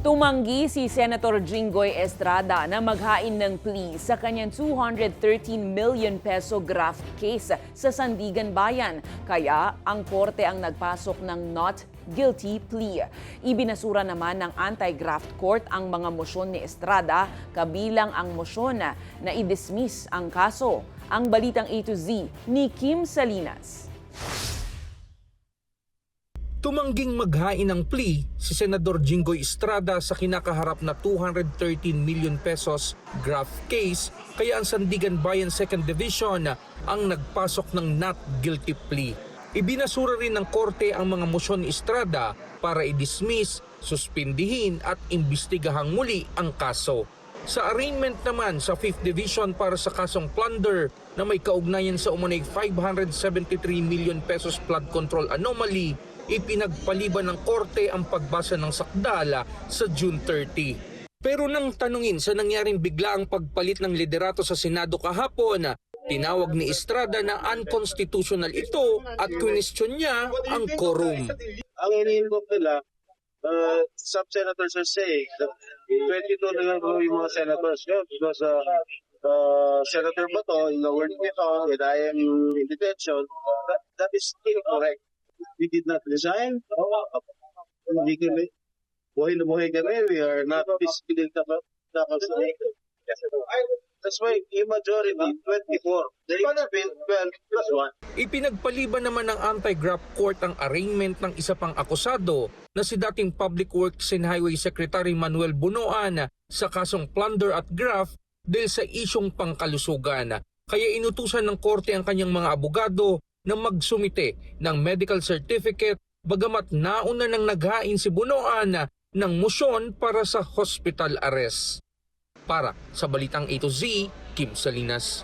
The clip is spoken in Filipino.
Tumanggi si Senator Jinggoy Estrada na maghain ng plea sa kanyang 213 million peso graft case sa Sandigan Bayan. Kaya ang korte ang nagpasok ng not guilty plea. Ibinasura naman ng anti-graft court ang mga mosyon ni Estrada, kabilang ang mosyon na i-dismiss ang kaso. Ang balitang A to Z ni Kim Salinas. Tumangging maghain ng plea si Senador Jinggoy Estrada sa kinakaharap na 213 million pesos graft case, kaya ang Sandigan Bayan 2nd Division ang nagpasok ng not guilty plea. Ibinasura rin ng korte ang mga mosyon ni Estrada para i-dismiss, suspindihin at imbestigahang muli ang kaso. Sa arraignment naman sa 5th Division para sa kasong plunder na may kaugnayan sa umunay 573 million pesos flood control anomaly, ipinagpaliban ng korte ang pagbasa ng sakdala sa June 30. Pero nang tanungin sa nangyaring biglaang pagpalit ng liderato sa Senado kahapon, tinawag ni Estrada na unconstitutional ito at kwestiyon niya ang quorum. Ang iniinvoke nila, some senators are saying that 22 na lang yung mga senators because Senator Bato, in the word nito, and I am in detention, that is incorrect. We did not resign. Hindi kami. Buhay na buhay kami. We are not physically capacitated. That's why yung majority, 24. There is 12 plus 1. Ipinagpaliban naman ng anti-graft court ang arraignment ng isa pang akusado na si dating Public Works and Highway Secretary Manuel Bunoan sa kasong plunder at graft dahil sa isyong pangkalusugan. Kaya inutusan ng korte ang kanyang mga abogado na magsumite ng medical certificate, bagamat nauna nang naghain si Bunoan ng mosyon para sa hospital arrest. Para sa Balitang A to Z, Kim Salinas.